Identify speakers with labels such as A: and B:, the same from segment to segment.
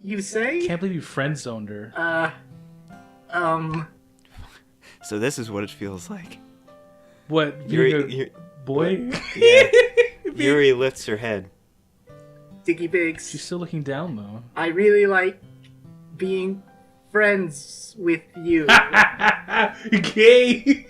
A: You say?
B: Can't believe you friend-zoned her.
C: So this is what it feels like.
B: What?
C: Yuri,
B: boy?
C: Yeah. Yuri lifts her head.
A: Diggy Biggs.
B: She's still looking down, though.
A: I really like being friends with you.
B: Gay!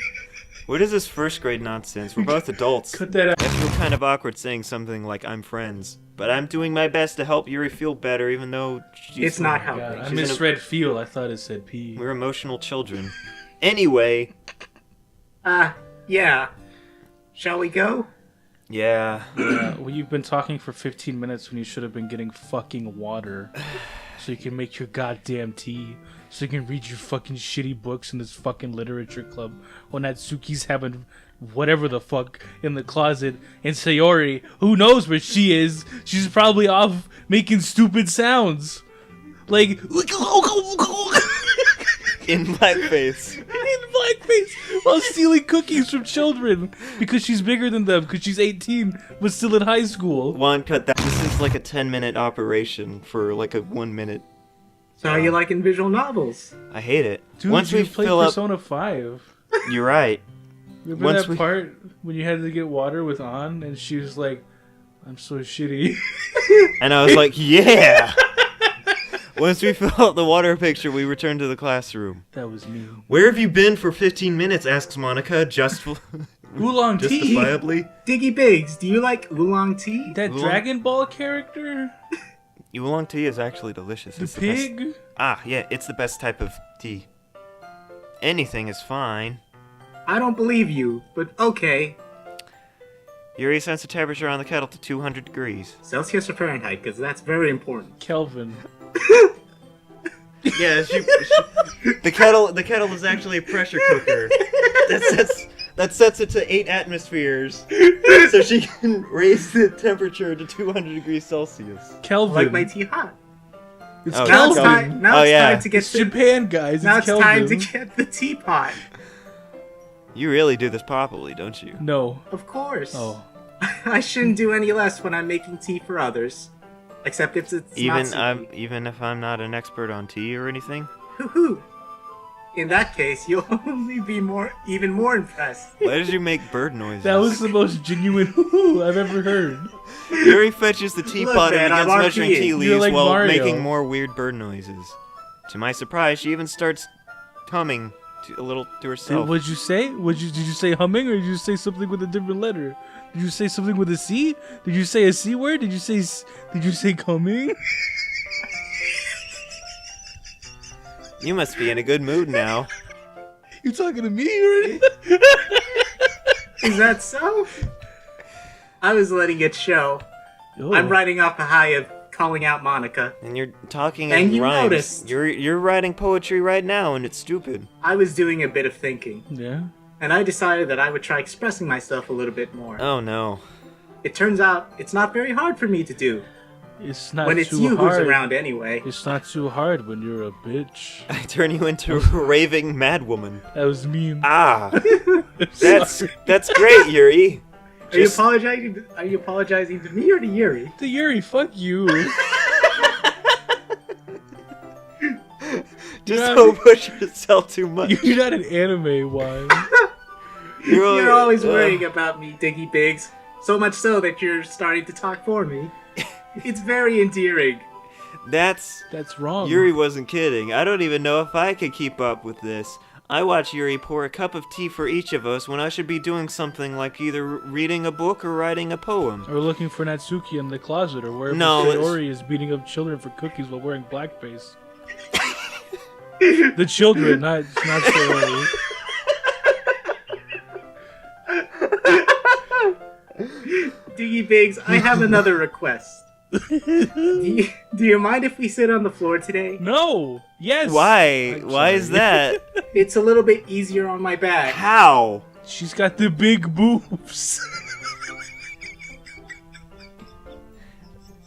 C: What is this first grade nonsense? We're both adults.
B: Cut that out.
C: I feel kind of awkward saying something like I'm friends, but I'm doing my best to help Yuri feel better, even though she's...
A: It's not helping.
B: God, I misread feel. I thought it said pee.
C: We're emotional children. Anyway.
A: Yeah. Shall we go?
C: Yeah.
B: Yeah, well, you've been talking for 15 minutes when you should have been getting fucking water. So you can make your goddamn tea. So you can read your fucking shitty books in this fucking literature club. When Natsuki's having whatever the fuck in the closet. And Sayori, who knows where she is? She's probably off making stupid sounds. Like...
C: In blackface.
B: In blackface while stealing cookies from children because she's bigger than them because she's 18 but still in high school.
C: One cut that. This is like a 10-minute operation for like a 1 minute.
A: So how you liking visual novels?
C: I hate it.
B: Dude,
C: Once we
B: played
C: fill
B: Persona 5.
C: You're right.
B: Remember
C: Once
B: that part when you had to get water with An and she was like, I'm so shitty.
C: And I was like, yeah! Once we fill out the water picture, we return to the classroom.
B: That was me.
C: Where have you been for 15 minutes? Asks Monika,
B: Oolong tea?
C: justifiably.
A: Diggy Biggs, do you like oolong tea?
B: That
C: Oolong?
B: Dragon Ball character?
C: Oolong tea is actually delicious.
B: The
C: It's
B: pig?
C: The best. Yeah, it's the best type of tea. Anything is fine.
A: I don't believe you, but okay.
C: Yuri sets the temperature on the kettle to 200 degrees.
A: Celsius or Fahrenheit, because that's very important.
B: Kelvin.
C: Yeah, the kettle is actually a pressure cooker. That sets it to 8 atmospheres, so she can raise the temperature to 200 degrees Celsius.
B: Kelvin.
A: Like my tea hot.
B: It's
C: Oh,
A: Now it's
B: Kelvin.
A: time to get
B: It's Japan, guys.
A: Now
B: It's
A: it's
B: Kelvin.
A: time to get the teapot.
C: You really do this properly, don't you?
B: No.
A: Of course.
B: Oh.
A: I shouldn't do any less when I'm making tea for others. Except if it's
C: Even if I'm not an expert on tea or anything.
A: Hoo-hoo. In that case, you'll only be even more impressed.
C: Why did you make bird noises?
B: That was the most genuine hoo I've ever heard.
C: Yuri fetches the teapot
A: Look, man,
C: and begins
A: I'm
C: measuring
A: RPing.
C: tea
B: You're
C: leaves
B: like
C: while
B: Mario.
C: making more weird bird noises. To my surprise, she even starts humming a little to herself.
B: What'd you say? Did you say humming or did you say something with a different letter? Did you say something with a C? Did you say a C word? Did you say coming?
C: You must be in a good mood now.
B: You talking to me already?
A: Is that so? I was letting it show.
B: Oh.
A: I'm riding off a high of calling out Monika.
C: And you're talking
A: And
C: in
A: you
C: rhymes.
A: noticed.
C: You're writing poetry right now, and it's stupid.
A: I was doing a bit of thinking,
B: Yeah.
A: and I decided that I would try expressing myself a little bit more.
C: Oh no.
A: It turns out it's not very hard for me to do.
B: It's not
A: When it's
B: too
A: you
B: hard.
A: who's around anyway.
B: It's not too hard when you're a bitch.
C: I turn you into a raving madwoman.
B: That was mean.
C: Ah, that's great, Yuri.
A: Are you apologizing? Are you apologizing to me or to Yuri?
B: To Yuri, fuck you.
C: Just don't push yourself too much.
B: You're not an anime one.
A: You're always worrying about me, Diggy Biggs. So much so that you're starting to talk for me. It's very endearing.
C: That's
B: wrong.
C: Yuri wasn't kidding. I don't even know if I could keep up with this. I watch Yuri pour a cup of tea for each of us when I should be doing something like either reading a book or writing a poem.
B: Or looking for Natsuki in the closet, or wherever
C: No,
B: Sayori is beating up children for cookies while wearing blackface. The children, not Sayori.
A: Diggy Biggs, I have another request. Do you mind if we sit on the floor today?
B: No! Yes!
C: Why?
B: I'm
C: Why is
B: sorry.
C: that?
A: It's a little bit easier on my back.
C: How?
B: She's got the big boobs.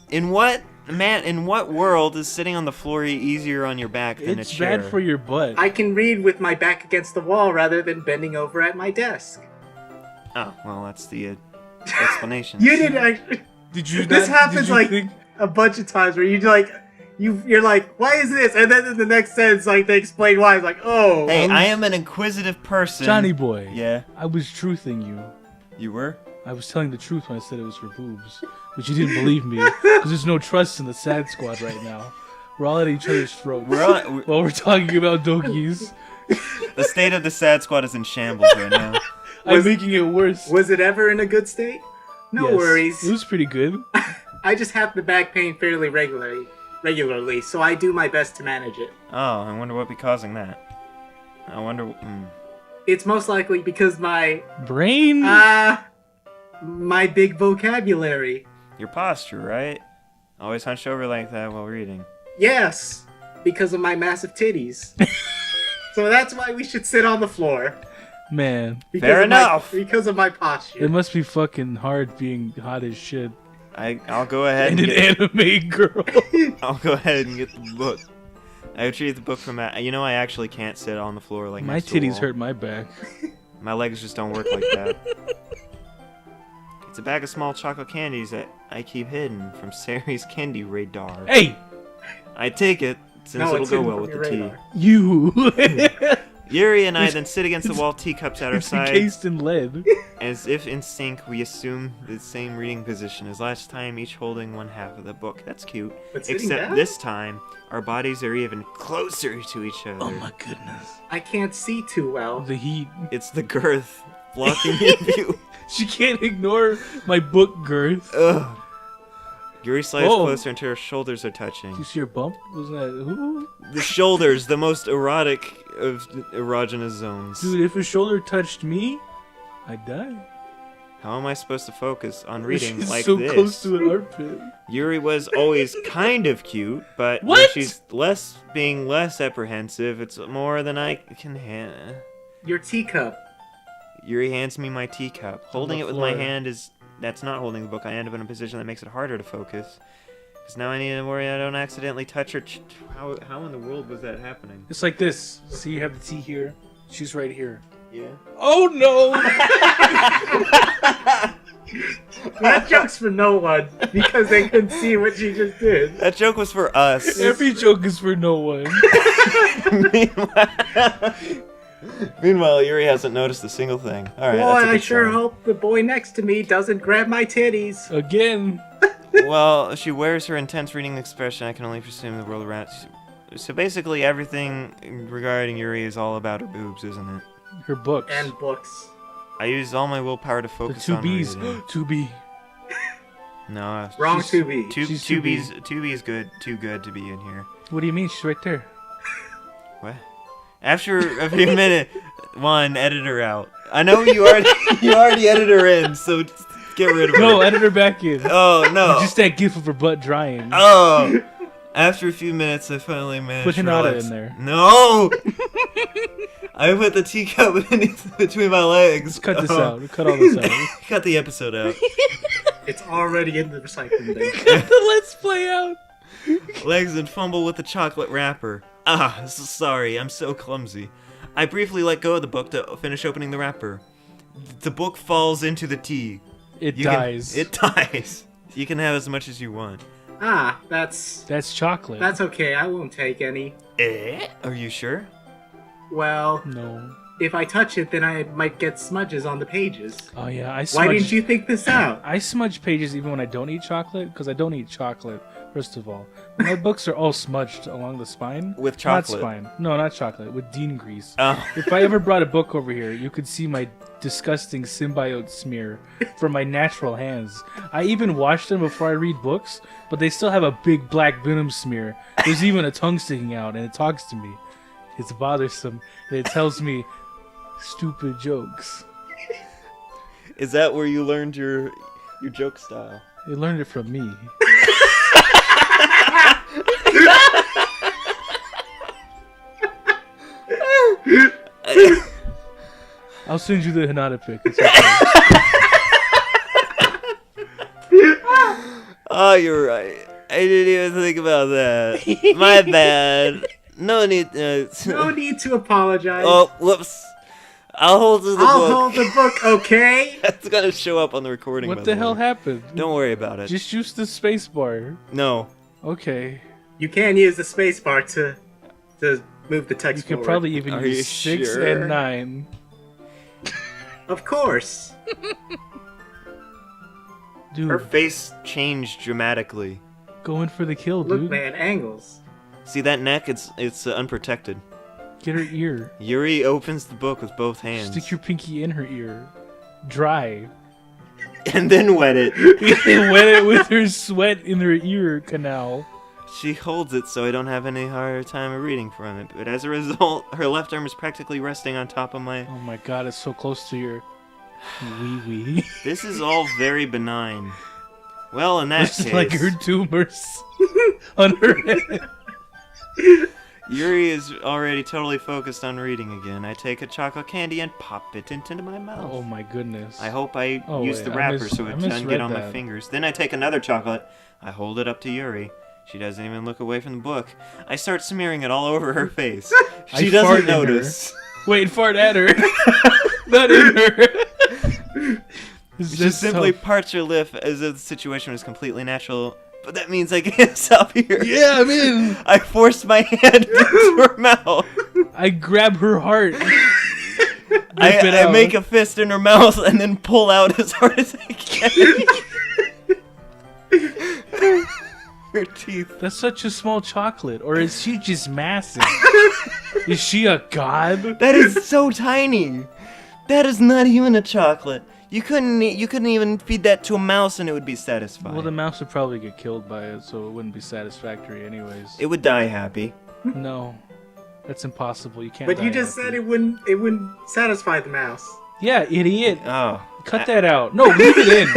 C: In what world is sitting on the floor easier on your back than
B: It's
C: a chair?
B: bad for your butt.
A: I can read with my back against the wall rather than bending over at my desk.
C: Oh, well, that's the explanation.
A: You didn't actually...
B: Did you?
A: This happens like
B: think?
A: a bunch of times where you like you're like, why is this? And then in the next sentence, like, they explain why. It's like, oh.
C: Hey, I am an inquisitive person.
B: Johnny boy.
C: Yeah.
B: I was truthing you.
C: You were?
B: I was telling the truth when I said it was for boobs. But you didn't believe me. Because there's no trust in the Sad Squad right now. We're all at each other's throats. While we're talking about Dokis.
C: The state of the Sad Squad is in shambles right now.
B: I'm making it worse.
A: Was it ever in a good state? No
B: Yes.
A: worries.
B: It was pretty good.
A: I just have the back pain fairly regularly, so I do my best to manage it.
C: Oh, I wonder what be causing that. I wonder...
A: It's most likely because my
B: Brain?
A: my big vocabulary.
C: Your posture, right? Always hunched over like that while reading.
A: Yes, because of my massive titties. So that's why we should sit on the floor.
B: Man.
C: Fair enough.
A: Because of my posture.
B: It must be fucking hard being hot as shit.
C: I'll go ahead
B: And
C: and
B: an anime girl.
C: I'll go ahead and get the book. I retrieved the book from that. You know, I actually can't sit on the floor like
B: My
C: next to a
B: titties
C: wall.
B: hurt my back.
C: My legs just don't work like that. It's a bag of small chocolate candies that I keep hidden from Sayori's candy radar.
B: Hey!
C: I take it, since
A: No,
C: it'll
A: it's
C: go
A: hidden
C: well
A: from
C: with the
A: your
C: tea.
A: radar.
B: You!
C: Yuri and I then sit against the wall, teacups at our
B: It's
C: sides.
B: encased in lead.
C: As if in sync, we assume the same reading position as last time, each holding one half of the book. That's cute.
A: But sitting
C: Except
A: down?
C: this time, our bodies are even closer to each other.
B: Oh my goodness.
A: I can't see too well.
B: The heat.
C: It's the girth blocking your view.
B: She can't ignore my book girth.
C: Ugh. Yuri slides
B: Whoa.
C: closer until her shoulders are touching.
B: Did you see her bump? Wasn't that... Ooh.
C: The shoulders, the most erotic of erogenous zones.
B: Dude, if a shoulder touched me, I'd die.
C: How am I supposed to focus on reading
B: She's
C: like
B: so
C: this?
B: close to an armpit.
C: Yuri was always kind of cute, but when
B: What?
C: she's being less apprehensive, it's more than I can handle.
A: Your teacup.
C: Yuri hands me my teacup. Holding
B: the
C: it with my
B: floor.
C: hand is... That's not holding the book. I end up in a position that makes it harder to focus. Because now I need to worry I don't accidentally touch her... How in the world was that happening?
B: It's like this. See, you have the tea here. She's right here.
C: Yeah.
B: Oh no!
A: That joke's for no one because they couldn't see what she just did.
C: That joke was for us.
B: Every joke is for no one.
C: Meanwhile, Yuri hasn't noticed a single thing. Alright,
A: Boy,
C: that's a
A: I
C: good
A: sure
C: sign.
A: hope the boy next to me doesn't grab my titties.
B: Again.
C: Well, she wears her intense reading expression. I can only presume the world around... So basically, everything regarding Yuri is all about her boobs, isn't it?
B: Her books.
A: And books.
C: I used all my willpower to
B: the
C: focus
B: two
C: on
B: B's.
C: reading.
B: 2B.
C: No,
A: Wrong
B: She's-
A: 2B.
B: She's
C: 2B is good. Too good to be in here.
B: What do you mean? She's right there.
C: What? After a few minutes, one, edit her out. I know you already edited her in, so just get rid of her.
B: No, edit her back in.
C: Oh no.
B: Just that gif of her butt drying.
C: Oh. After a few minutes, I finally managed
B: Put
C: to
B: Hinata
C: relax.
B: in there.
C: No. I put the teacup between my legs.
B: Let's cut this
C: Oh.
B: out. Cut all this out.
C: Cut the episode out.
A: It's already in the recycling bin.
B: Let's play out.
C: Legs and fumble with the chocolate wrapper. Sorry, I'm so clumsy. I briefly let go of the book to finish opening the wrapper. The book falls into the tea.
B: It
C: You
B: dies.
C: It dies. You can have as much as you want.
B: That's chocolate.
A: That's okay. I won't take any.
C: Are you sure?
A: Well,
B: No.
A: if I touch it, then I might get smudges on the pages.
B: Oh yeah, I
A: Why
B: smudge.
A: didn't you think this out?
B: I smudge pages even when I don't eat chocolate, because I don't eat chocolate, first of all. My books are all smudged along the spine.
C: With chocolate.
B: Not spine. No, not chocolate. With Dean grease.
C: Oh.
B: If I ever brought a book over here, you could see my disgusting symbiote smear from my natural hands. I even wash them before I read books, but they still have a big black venom smear. There's even a tongue sticking out, and it talks to me. It's bothersome, and it tells me stupid jokes.
C: Is that where you learned your joke style?
B: They learned it from me. I'll send you the Hinata pic. It's okay.
C: Oh, you're right. I didn't even think about that. My bad. No need.
A: No need to apologize.
C: Oh, whoops. I'll hold the
A: I'll
C: book.
A: hold the book, okay?
C: That's gonna show up on the recording.
B: What
C: by
B: the hell
C: way.
B: happened?
C: Don't worry about it.
B: Just use the space bar.
C: No.
B: Okay.
A: You can use the spacebar to move the text
B: You could
A: forward.
B: probably even
C: Are you
B: use 6
C: sure?
B: and 9.
A: Of course.
B: Dude,
C: Her face changed dramatically.
B: going for the kill,
A: Look,
B: dude.
A: man, angles.
C: See that neck? It's unprotected.
B: Get her ear.
C: Yuri opens the book with both hands.
B: Stick your pinky in her ear. Dry.
C: And then wet it.
B: And wet it with her sweat in her ear canal.
C: She holds it so I don't have any harder time of reading from it. But as a result, her left arm is practically resting on top of my...
B: Oh my god, it's so close to your wee-wee.
C: This is all very benign. Well, in that
B: It's
C: case...
B: like her tumors on her head.
C: Yuri is already totally focused on reading again. I take a chocolate candy and pop it into my mouth.
B: Oh my goodness.
C: I hope I use the
B: wait,
C: wrapper so it doesn't get
B: misread
C: on my
B: that.
C: fingers. Then I take another chocolate. I hold it up to Yuri. She doesn't even look away from the book. I start smearing it all over her face. She
B: I
C: doesn't
B: fart in
C: notice.
B: Wait, fart at her. Not in her.
C: She simply parts her lip as if the situation was completely natural. But that means I can't stop here.
B: Yeah, I'm in.
C: I forced my hand into her mouth.
B: I grab her heart.
C: I make a fist in her mouth and then pull out as hard as I can. Her teeth.
B: That's such a small chocolate. Or is she just massive? Is she a god?
C: That is so tiny. That is not even a chocolate. You couldn't even feed that to a mouse and it would be satisfied.
B: Well, the mouse would probably get killed by it, so it wouldn't be satisfactory anyways.
C: It would die happy.
B: No. That's impossible. You can't
A: But you
B: die
A: just
B: happy.
A: said it wouldn't satisfy the mouse.
B: Yeah, idiot.
C: Oh.
B: Cut that out. No, leave it in.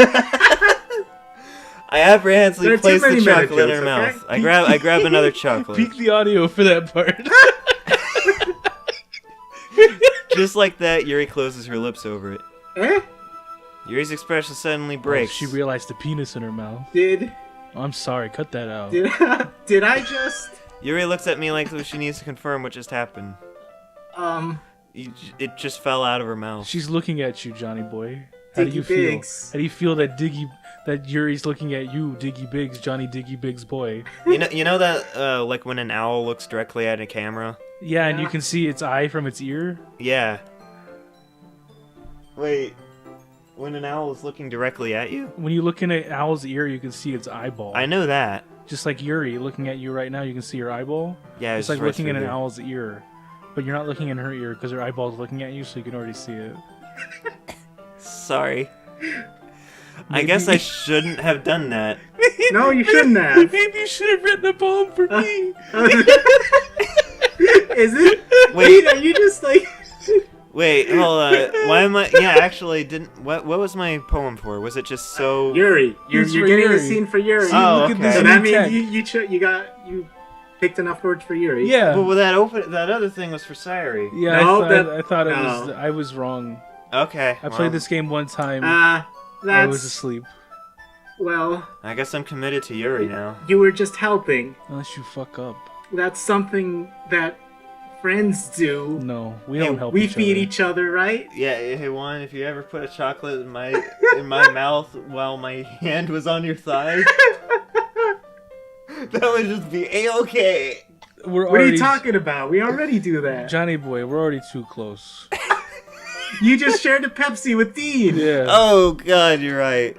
C: I apprehensively
A: There are too
C: place the
A: many meta
C: chocolate in her
A: jokes, okay?
C: mouth. I grab another chocolate.
B: Peek the audio for that part.
C: Just like that, Yuri closes her lips over it.
A: Eh?
C: Yuri's expression suddenly
B: Oh,
C: breaks.
B: she realized the penis in her mouth.
A: Did
B: Oh, I'm sorry, cut that out.
A: did I just
C: Yuri looks at me like she needs to confirm what just happened. It just fell out of her mouth.
B: She's looking at you, Johnny boy. How do
A: Diggy
B: you feel?
A: Biggs.
B: How do you feel that Yuri's looking at you, Diggy Biggs, Johnny Diggy Biggs boy?
C: You know that like when an owl looks directly at a camera?
B: Yeah, and you
A: Yeah.
B: can see its eye from its ear.
C: Yeah. Wait. When an owl is looking directly at you?
B: When you look in an owl's ear, you can see its eyeball.
C: I know that.
B: Just like Yuri looking at you right now, you can see her eyeball.
C: Yeah,
B: It's like
C: right
B: looking in
C: through
B: an
C: there.
B: owl's ear, but you're not looking in her ear because her eyeball's looking at you, so you can already see it.
C: Sorry. I guess I shouldn't have done that.
A: No, you shouldn't have.
B: Maybe you should have written a poem for me.
A: Is it?
C: Wait.
A: Are you just like
C: Wait, hold on. Why am I? Yeah, actually, didn't. What was my poem for? Was it just so?
A: Yuri? You're
B: It's for
A: getting
B: Yuri.
A: the scene for Yuri.
C: Oh,
B: Look at
C: okay.
B: this
A: So
B: new
A: that means
B: tech.
A: you picked enough words for Yuri.
B: Yeah.
C: But that other thing was for Sayori.
B: Yeah,
A: No,
B: I thought it was.
A: no.
B: I was wrong.
C: Okay.
B: I played this game one time. I was
A: That's
B: asleep.
A: well.
C: I guess I'm committed to Yuri now.
A: You were just helping.
B: Unless you fuck up.
A: That's something that friends do.
B: No, we
C: Hey,
B: don't help
A: We
B: each
A: feed
B: other.
A: each other, right?
C: Yeah, hey Juan, if you ever put a chocolate in my mouth while my hand was on your thigh, that would just be a-okay.
B: We're
A: What are
B: already,
A: you talking about? We already do that.
B: Johnny boy, we're already too close.
A: You just shared a Pepsi with Dean.
B: Yeah.
C: Oh God, you're right.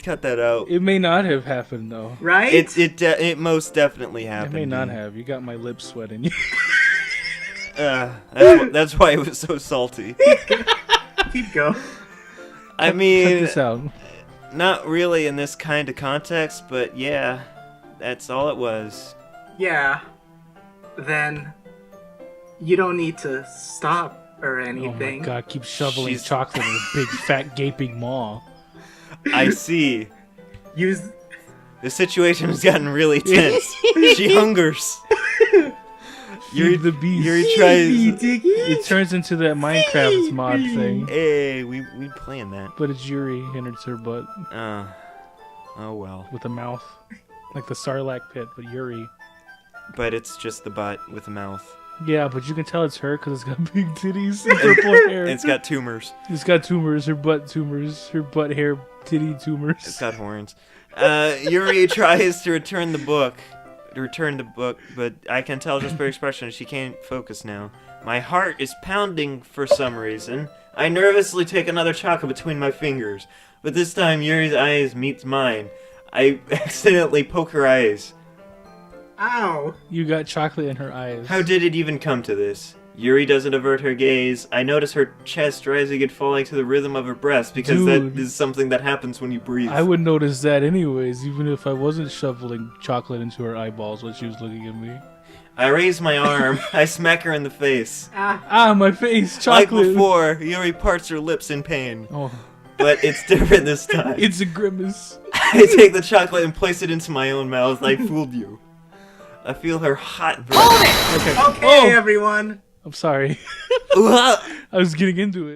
C: Cut that out.
B: It may not have happened though.
A: Right?
C: It most definitely
B: It
C: happened.
B: may not have. You got my lips sweating.
C: That's why it was so salty.
A: Keep going.
C: I
B: Cut
C: mean,
B: this out.
C: not really in this kind of context, but yeah, that's all it was.
A: Yeah. Then you don't need to stop or
B: Oh
A: anything.
B: my god, keep shoveling
C: She's-
B: chocolate in a big fat gaping maw.
C: I see.
A: Use
C: The situation has gotten really tense. She hungers.
B: Feed the beast.
C: Yuri
A: Easy,
C: tries.
A: Diggy.
B: It turns into that Minecraft mod thing.
C: Hey, we playing that.
B: But it's Yuri and it's her butt
C: Oh well.
B: with a mouth. Like the Sarlacc pit, but Yuri.
C: But it's just the butt with a mouth.
B: Yeah, but you can tell it's her because it's got big titties and purple hair.
C: It's got tumors.
B: It's got tumors, her butt hair, titty
C: It's
B: tumors.
C: got horns. Yuri tries to return the book. return the book, but I can tell just by her expression she can't focus now. My heart is pounding for some reason. I nervously take another chocolate between my fingers, but this time Yuri's eyes meets mine. I accidentally poke her eyes.
A: Ow!
B: You got chocolate in her eyes.
C: How did it even come to this? Yuri doesn't avert her gaze. I notice her chest rising and falling to the rhythm of her breath, because
B: Dude,
C: that is something that happens when you breathe.
B: I would notice that anyways, even if I wasn't shoveling chocolate into her eyeballs when she was looking at me.
C: I raise my arm. I smack her in the face.
B: Ah, my face, chocolate.
C: Like before, Yuri parts her lips in pain.
B: Oh.
C: But it's different this time.
B: It's a grimace.
C: I take the chocolate and place it into my own mouth. I fooled you. I feel her hot breath.
B: Okay,
A: Okay, everyone.
B: I'm sorry.
C: Ooh, ah.
B: I was getting into it.